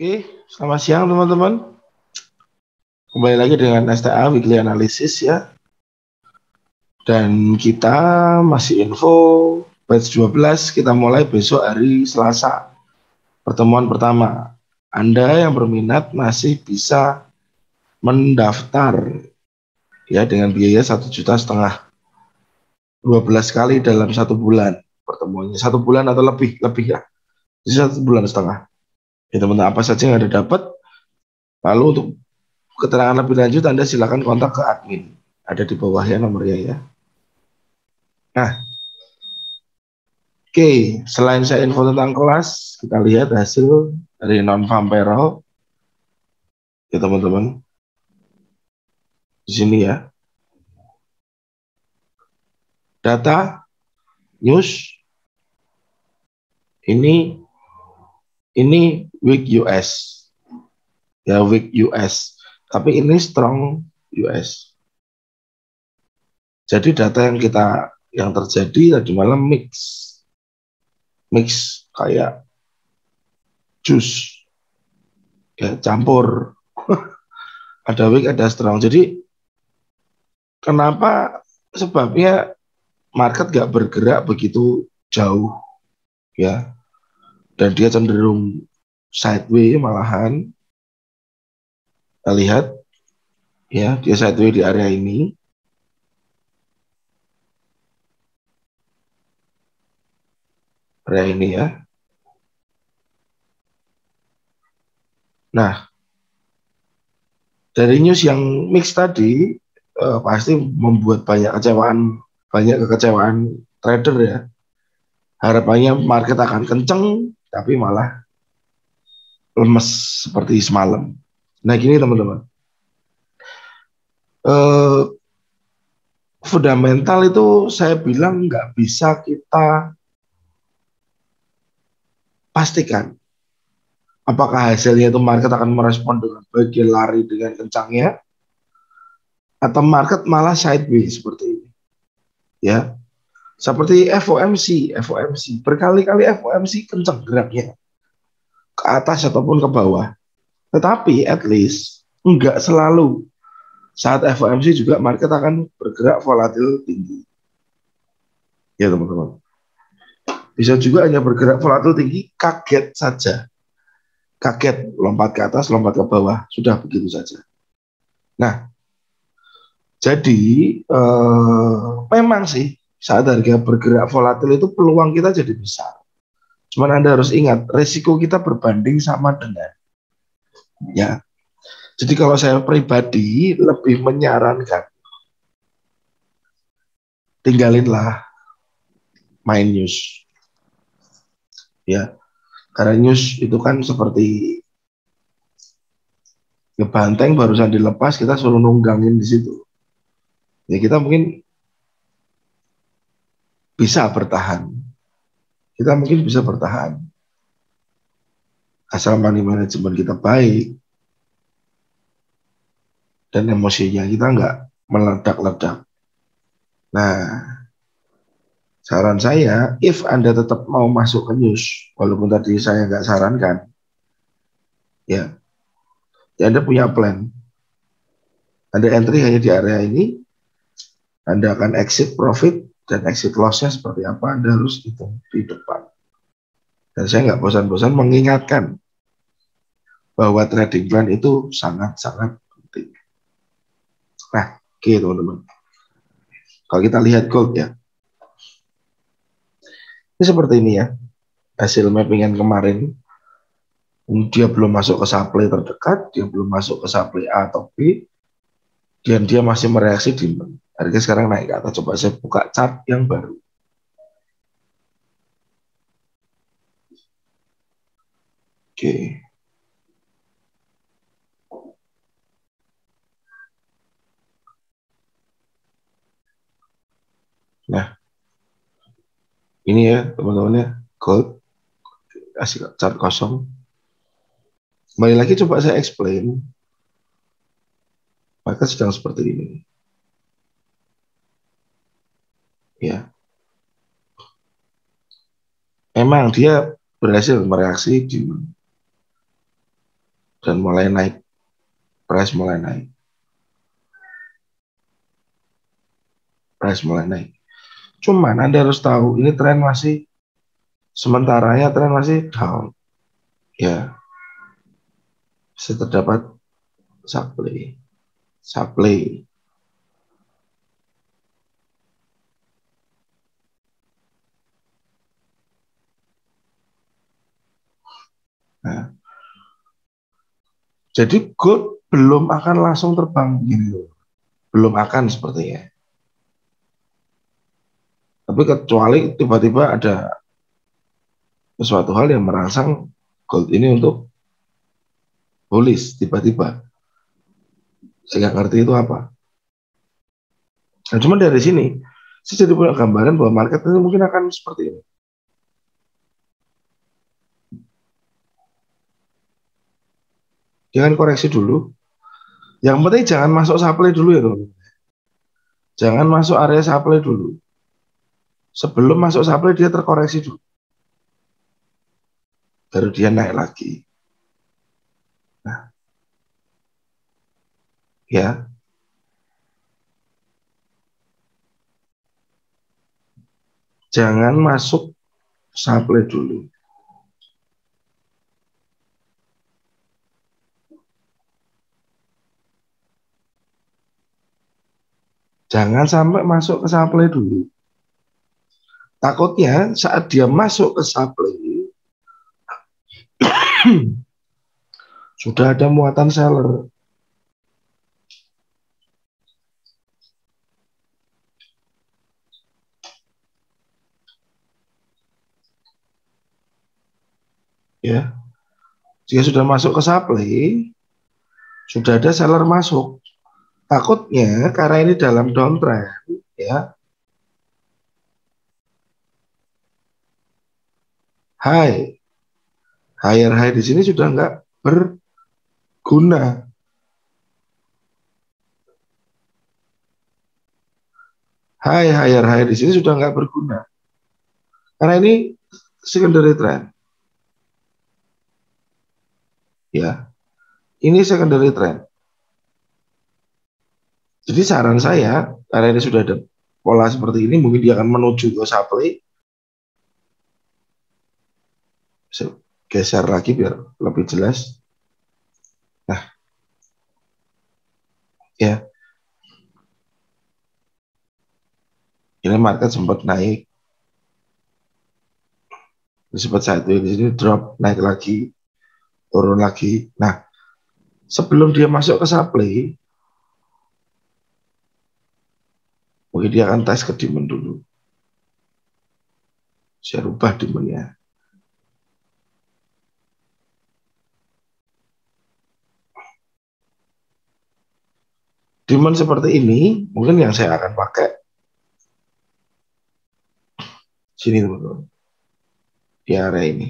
Oke, selamat siang teman-teman. Kembali lagi dengan STA Weekly Analysis ya. Dan kita masih info batch 12, kita mulai besok hari Selasa. Pertemuan pertama. Anda yang berminat masih bisa mendaftar ya dengan biaya 1,5 juta. 12 kali dalam 1 bulan pertemuannya. 1 bulan atau lebih ya. Jadi 1,5 bulan. Ya teman-teman, apa saja yang Anda dapat. Lalu untuk keterangan lebih lanjut Anda silakan kontak ke admin. Ada di bawah ya nomornya ya. Nah, oke, selain saya info tentang kelas, kita lihat hasil dari non-farm payroll ya teman-teman. Di sini ya. Data news ini week US. Ya, week US. Tapi ini strong US. Jadi data yang terjadi tadi malam mix kayak jus ya, campur. Ada weak, ada strong. Jadi kenapa sebabnya market gak bergerak begitu jauh ya, dan dia cenderung sideways malahan. Kita lihat ya, dia sideways di area ini. Area ini ya. Nah, dari news yang mix tadi pasti membuat banyak kekecewaan trader ya. Harapannya market akan kenceng, tapi malah lemes seperti semalam. Nah, gini teman-teman. Fundamental itu saya bilang nggak bisa kita pastikan apakah hasilnya itu market akan merespon dengan baik, lari dengan kencangnya, atau market malah sideways seperti ini ya. Seperti FOMC berkali-kali FOMC kencang geraknya ke atas ataupun ke bawah, tetapi at least nggak selalu saat FOMC juga market akan bergerak volatil tinggi ya teman-teman. Bisa juga hanya bergerak volatil tinggi, kaget saja, kaget lompat ke atas, lompat ke bawah, sudah begitu saja. Nah, jadi memang sih saat harga bergerak volatil itu peluang kita jadi besar. Cuman Anda harus ingat, resiko kita berbanding sama dengan ya. Jadi kalau saya pribadi lebih menyarankan tinggalinlah main news ya. Karena news itu kan seperti banteng barusan dilepas, kita suruh nunggangin di situ. Ya kita mungkin bisa bertahan. Kita mungkin bisa bertahan. Asal money management kita baik dan emosinya kita nggak meledak-ledak. Nah, saran saya, if Anda tetap mau masuk ke news, walaupun tadi saya nggak sarankan, ya Anda punya plan. Anda entry hanya di area ini, Anda akan exit profit, dan exit loss-nya seperti apa, Anda harus hitung di depan. Dan saya nggak bosan-bosan mengingatkan bahwa trading plan itu sangat-sangat penting. Nah, oke teman-teman. Kalau kita lihat gold ya, ini seperti ini ya, hasil mappingan kemarin. Dia belum masuk ke supply terdekat, dia belum masuk ke supply A atau B, dan dia masih mereaksi di harga sekarang naik ke atas. Coba saya buka chart yang baru. Oke. Nah, ini ya teman-teman ya, gold, kasih chart kosong. Kembali lagi coba saya explain, maka sedang seperti ini. Ya, memang dia berhasil mereaksi di dan mulai naik, price mulai naik, price mulai naik. Cuman Anda harus tahu ini tren masih sementaranya, tren masih down, ya, masih terdapat supply, supply. Nah, jadi gold belum akan langsung terbang gitu, belum akan sepertinya. Tapi kecuali tiba-tiba ada sesuatu hal yang merangsang gold ini untuk bullish tiba-tiba. Saya nggak ngerti itu apa. Nah, cuma dari sini saya jadi punya gambaran bahwa market ini mungkin akan seperti ini. Jangan koreksi dulu. Yang penting jangan masuk supply dulu ya, teman. Jangan masuk area supply dulu. Sebelum masuk supply dia terkoreksi dulu. Baru dia naik lagi. Nah, ya. Jangan masuk supply dulu. Jangan sampai masuk ke supply dulu. Takutnya saat dia masuk ke supply sudah ada muatan seller. Ya, jika sudah masuk ke supply, sudah ada seller masuk. Takutnya karena ini dalam downtrend, ya, higher high di sini sudah nggak berguna. Higher high di sini sudah nggak berguna. Karena ini secondary trend. Ya, ini secondary trend. Jadi saran saya, karena ini sudah ada pola seperti ini, mungkin dia akan menuju ke supply. Saya geser lagi biar lebih jelas. Nah, ya, ini market sempat naik, sempat sideways, di sini drop, naik lagi, turun lagi. Nah, sebelum dia masuk ke supply, mungkin dia akan tes ke demand dulu. Saya rubah demand-nya. Demand seperti ini, mungkin yang saya akan pakai sini teman-teman, di area ini.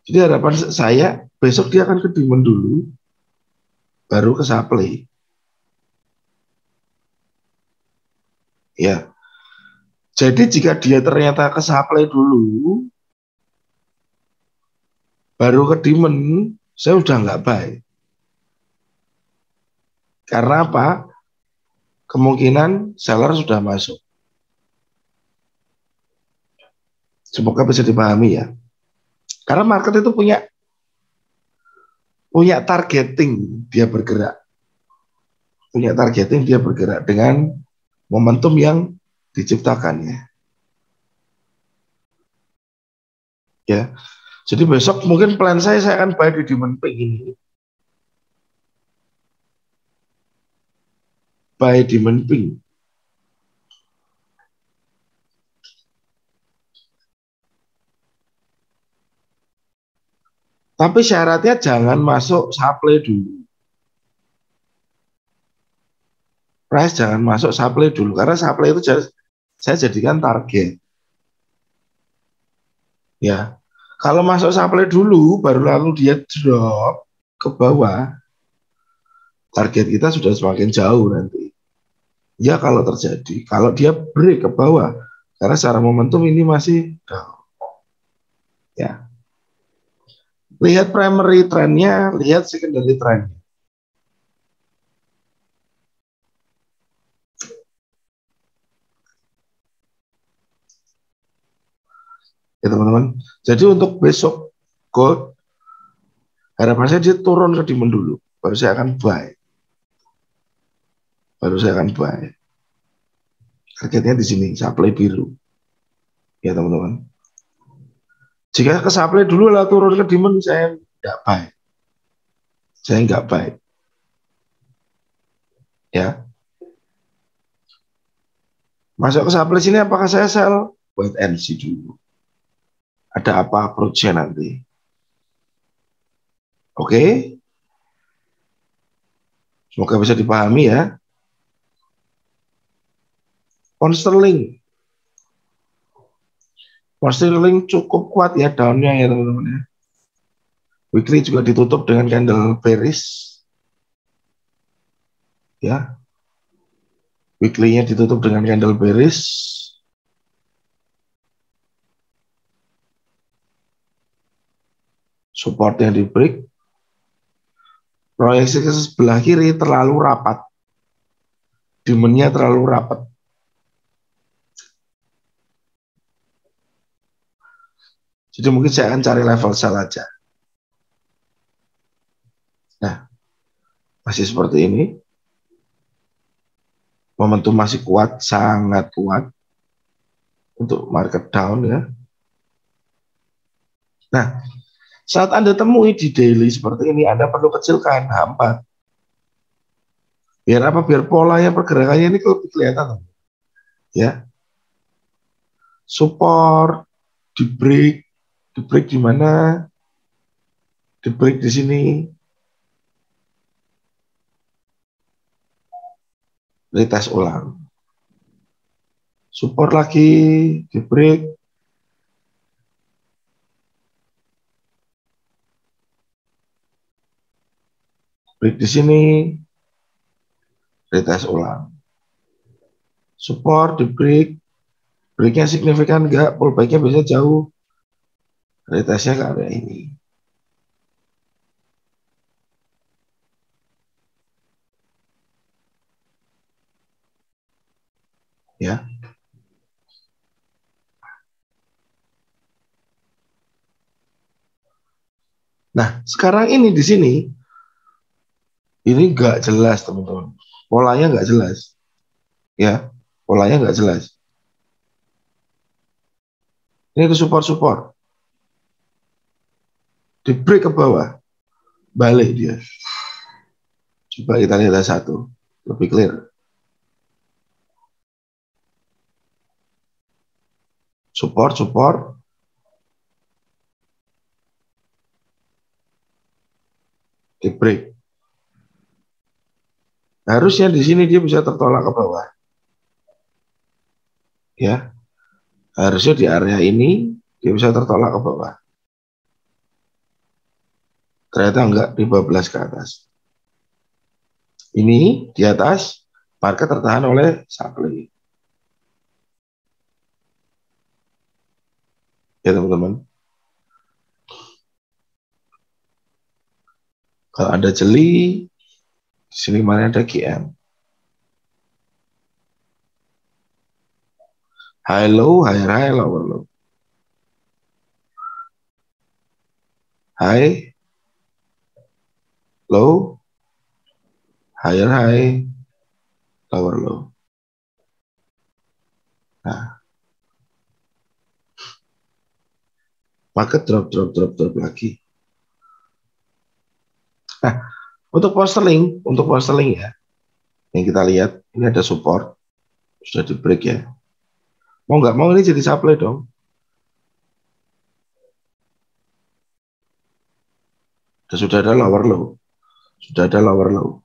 Jadi harapan saya besok dia akan ke demand dulu, baru ke supply. Ya, jadi jika dia ternyata ke supply dulu, baru ke demand, saya udah nggak buy. Karena apa? Kemungkinan seller sudah masuk. Semoga bisa dipahami ya. Karena market itu punya targeting dia bergerak. Punya targeting dia bergerak dengan momentum yang diciptakannya. Ya. Jadi besok mungkin plan saya akan buy di demand peak ini. Buy demand peak. Tapi syaratnya jangan masuk supply dulu. Price jangan masuk supply dulu. Karena supply itu saya jadikan target. Ya, kalau masuk supply dulu, baru lalu dia drop ke bawah, target kita sudah semakin jauh nanti. Ya kalau terjadi, kalau dia break ke bawah, karena secara momentum ini masih down. Ya. Lihat primary trendnya, lihat secondary trendnya. Ya teman-teman. Jadi untuk besok gold, harapan saya dia turun ke demand dulu, baru saya akan buy. Baru saya akan buy. Targetnya di sini, supply biru. Ya teman-teman. Jika ke supply dulu lah turun ke demand, saya nggak buy. Saya nggak buy. Ya. Masuk ke supply sini, apakah saya sell? Wait and see dulu. Ada apa approach-nya nanti. Oke. Semoga bisa dipahami ya. Pound sterling. Pound sterling cukup kuat ya down-nya ya teman-teman ya. Weekly juga ditutup dengan candle bearish. Ya. Weekly-nya ditutup dengan candle bearish. Supportnya di break. Proyeksi ke sebelah kiri terlalu rapat. Demand-nya terlalu rapat. Jadi mungkin saya akan cari level sell aja. Nah, masih seperti ini. Momentum masih kuat, sangat kuat untuk market down ya. Nah, saat Anda temui di daily seperti ini, Anda perlu kecilkan H4. Biar apa? Biar polanya pergerakannya ini lebih kelihatan. Ya, support, di break di mana? Di break di sini, retest ulang. Support lagi, di break, break di sini, retest ulang. Support, di break, breaknya signifikan enggak? Pullbacknya bisa jauh, retestnya ke area ini. Ya. Nah, sekarang ini di sini ini nggak jelas teman-teman. Polanya nggak jelas. Ya, polanya nggak jelas. Ini ke support-support. Di break ke bawah. Balik dia. Coba kita lihat satu. Lebih clear. Support. Di break. Harusnya di sini dia bisa tertolak ke bawah. Ya. Harusnya di area ini dia bisa tertolak ke bawah. Ternyata enggak, di 12 ke atas. Ini di atas, market tertahan oleh supply. Ya teman-teman. Kalau Anda jeli, di sini mana ada GM. High low, higher high, lower low. High, low, higher high, lower low. Nah, market drop lagi. Nah, untuk pound sterling ya, yang kita lihat ini ada support, sudah di break ya. Mau nggak mau ini jadi supply dong. Sudah ada lower low, sudah ada lower low,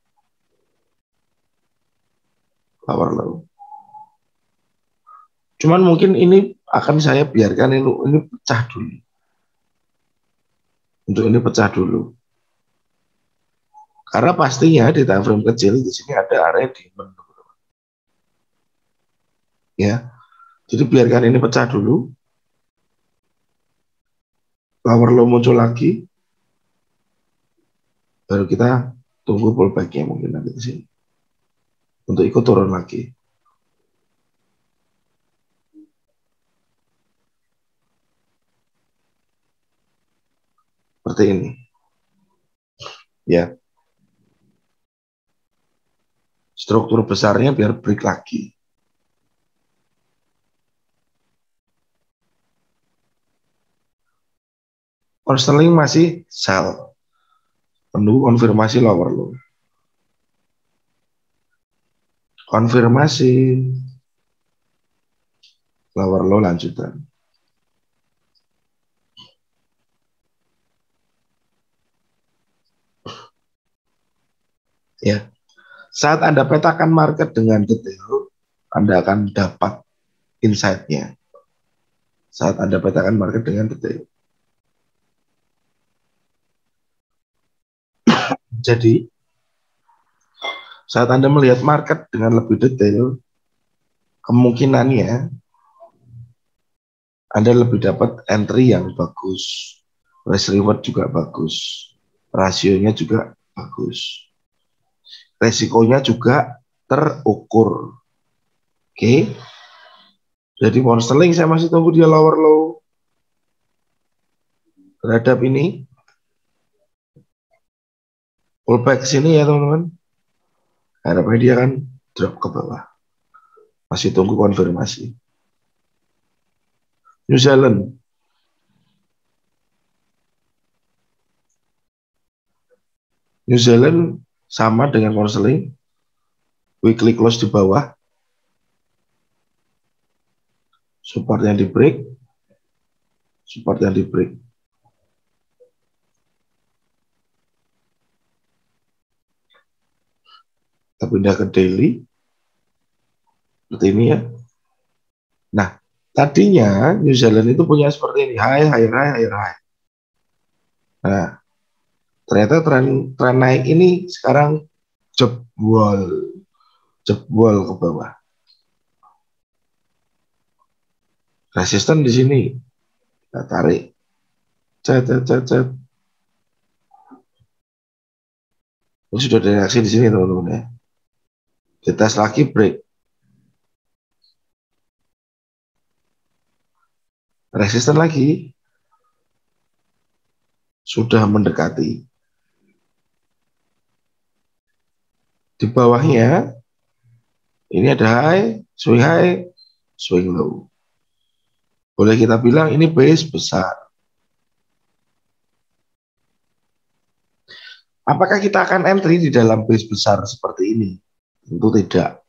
lower low. Cuman mungkin ini akan saya biarkan ini pecah dulu. Untuk ini pecah dulu. Karena pastinya di time frame kecil di sini ada area demand. Ya. Jadi biarkan ini pecah dulu. lower low muncul lagi, baru kita tunggu pullback-nya mungkin nanti di sini untuk ikut turun lagi. Seperti ini. Ya. Struktur besarnya biar break lagi. Pound sterling masih sell. Menunggu konfirmasi lower low. Konfirmasi lower low lanjutan. Ya. Saat Anda petakan market dengan detail, Anda akan dapat insight-nya. Saat Anda petakan market dengan detail. Jadi, saat Anda melihat market dengan lebih detail, kemungkinannya Anda lebih dapat entry yang bagus. Risk reward juga bagus. Rasionya juga bagus. Resikonya juga terukur. Oke. Jadi pound sterling saya masih tunggu dia lower low terhadap ini. Pullback ke sini ya teman-teman. Harapannya dia akan drop ke bawah. Masih tunggu konfirmasi. New Zealand. New Zealand sama dengan pound sterling. Weekly close di bawah. Support yang di break. Support yang di break. Kita pindah ke daily. Seperti ini ya. Nah, tadinya New Zealand itu punya seperti ini. High, high, high, high, high. Nah, ternyata tren naik ini sekarang jebol ke bawah. Resisten di sini. Kita tarik. Cet. Ini sudah ada reaksi di sini teman-teman ya. Kita lagi break. Resisten lagi. Sudah mendekati. Di bawahnya ini ada high, swing low. Boleh kita bilang ini base besar. Apakah kita akan entry di dalam base besar seperti ini? Tentu tidak.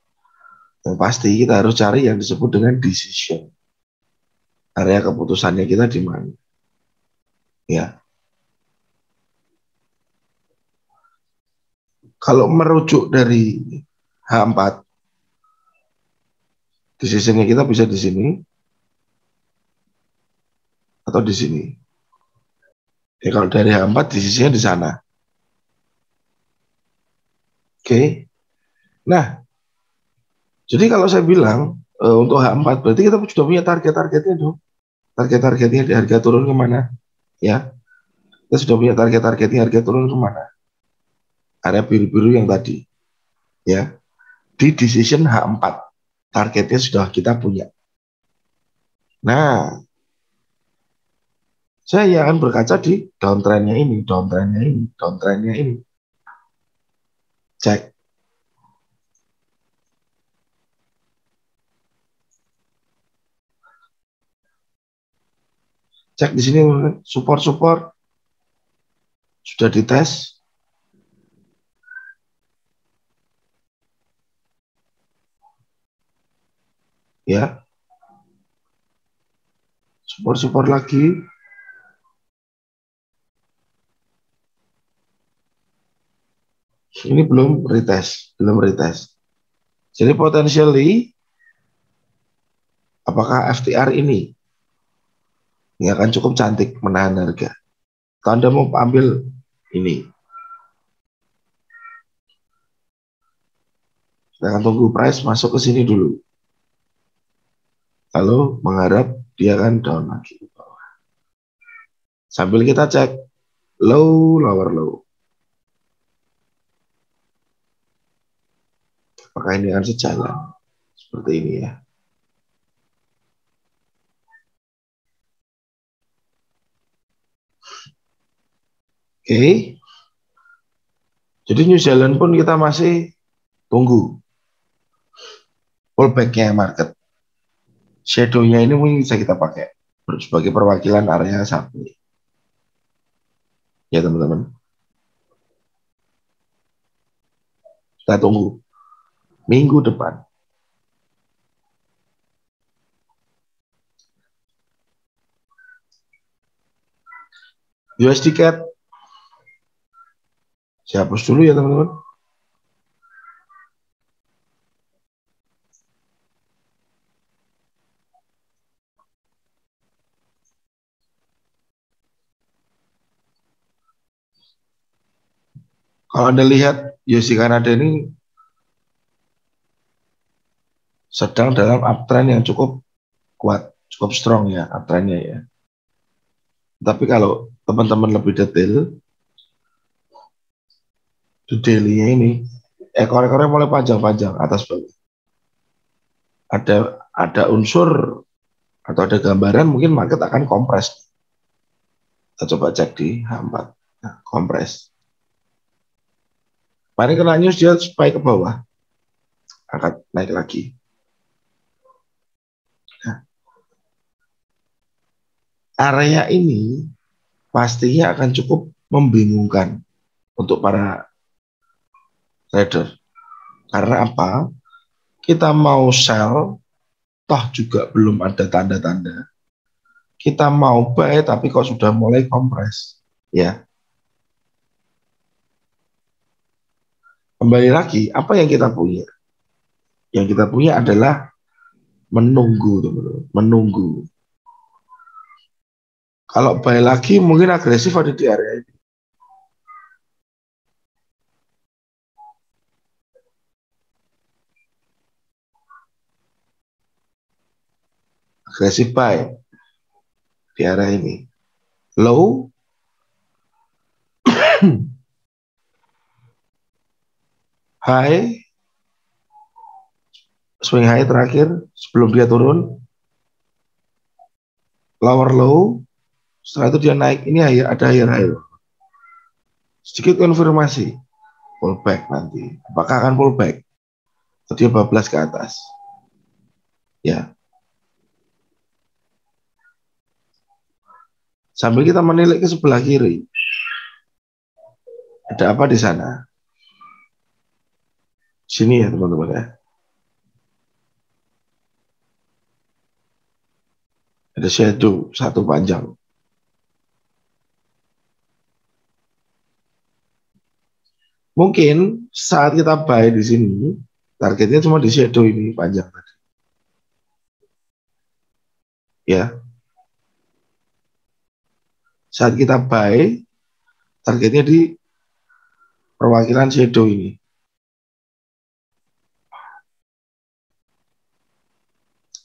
Yang pasti kita harus cari yang disebut dengan decision. Area keputusannya kita di mana? Ya. Kalau merujuk dari H4, decisionnya kita bisa di sini atau di sini. Ya, kalau dari H4 decisionnya di sana. Oke. Nah, jadi kalau saya bilang untuk H4 berarti kita sudah punya target-targetnya dong. Target-targetnya di harga turun kemana? Ya, kita sudah punya target-targetnya harga turun kemana? Area biru-biru yang tadi. Ya, di decision H4 targetnya sudah kita punya. Nah, saya akan berkaca di downtrendnya ini, downtrendnya ini. Cek. Cek di sini support sudah dites. Ya. Support lagi. Ini belum retest. Jadi potentially apakah FTR ini akan cukup cantik menahan harga? Kalau Anda mau ambil ini, kita akan tunggu price masuk ke sini dulu. Lalu mengharap dia akan down lagi. Sambil kita cek low, lower low. Apakah ini akan sejalan? Seperti ini ya. Oke. Jadi New Zealand pun kita masih tunggu pullback-nya market. Shadow-nya ini mungkin bisa kita pakai sebagai perwakilan area supply. Ya teman-teman. Kita tunggu minggu depan. USD CAD. Saya hapus dulu ya teman-teman. Kalau Anda lihat USD Kanada ini sedang dalam uptrend yang cukup kuat, cukup strong ya uptrendnya ya. Tapi kalau teman-teman lebih detail, di daily-nya ini, ekor-ekornya mulai panjang-panjang atas bawah. Ada unsur atau ada gambaran mungkin market akan kompres. Kita coba cek di H4. Nah, kompres. Kemarin kena news dia spike ke bawah. Akan naik lagi. Nah, area ini pastinya akan cukup membingungkan untuk para trader. Karena apa? Kita mau sell, toh juga belum ada tanda-tanda. Kita mau buy, tapi kok sudah mulai kompres. Ya, kembali lagi, apa yang kita punya? Yang kita punya adalah menunggu, teman-teman. Menunggu. Kalau buy lagi, mungkin agresif ada di area ini. Agresif buy di area ini. Low, high, swing high terakhir sebelum dia turun, lower low, setelah itu dia naik, ini ada higher high. Sedikit konfirmasi, pullback nanti. Apakah akan pullback? Dia bablas ke atas. Ya. Sambil kita menilik ke sebelah kiri. Ada apa di sana? Sini ya teman-teman ya. Ada shadow satu panjang. Mungkin saat kita buy di sini, targetnya cuma di shadow ini panjang tadi. Ya. Saat kita buy, targetnya di perwakilan shadow ini.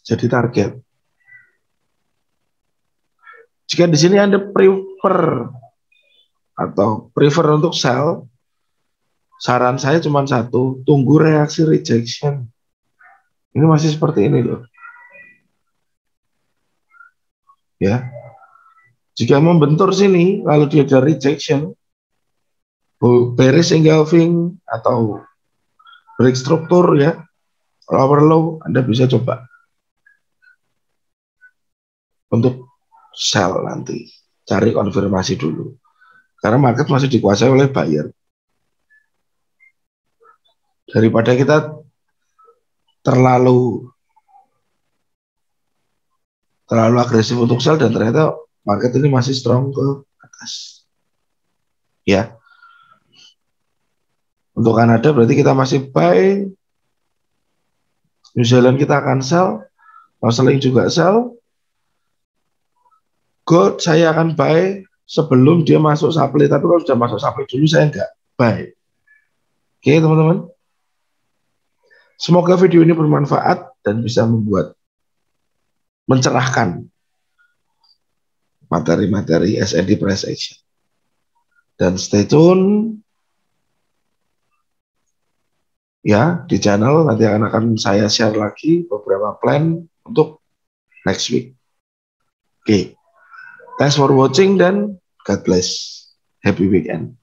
Jadi target. Jika di sini Anda prefer untuk sell, saran saya cuma satu, tunggu reaksi rejection. Ini masih seperti ini loh. Ya. Jika membentur sini, lalu dia ada rejection, bearish engulfing atau break struktur ya, lower low, Anda bisa coba untuk sell nanti. Cari konfirmasi dulu. Karena market masih dikuasai oleh buyer. Daripada kita terlalu agresif untuk sell dan ternyata market ini masih strong ke atas. Ya. Untuk Kanada berarti kita masih buy. New Zealand kita akan sell. Australia juga sell. Gold saya akan buy sebelum dia masuk supply, tapi kalau sudah masuk supply dulu saya enggak buy. Oke teman-teman. Semoga video ini bermanfaat dan bisa mencerahkan materi-materi SND price action. Dan stay tune ya di channel, nanti akan saya share lagi beberapa plan untuk next week. Oke, thanks for watching dan God bless. Happy weekend.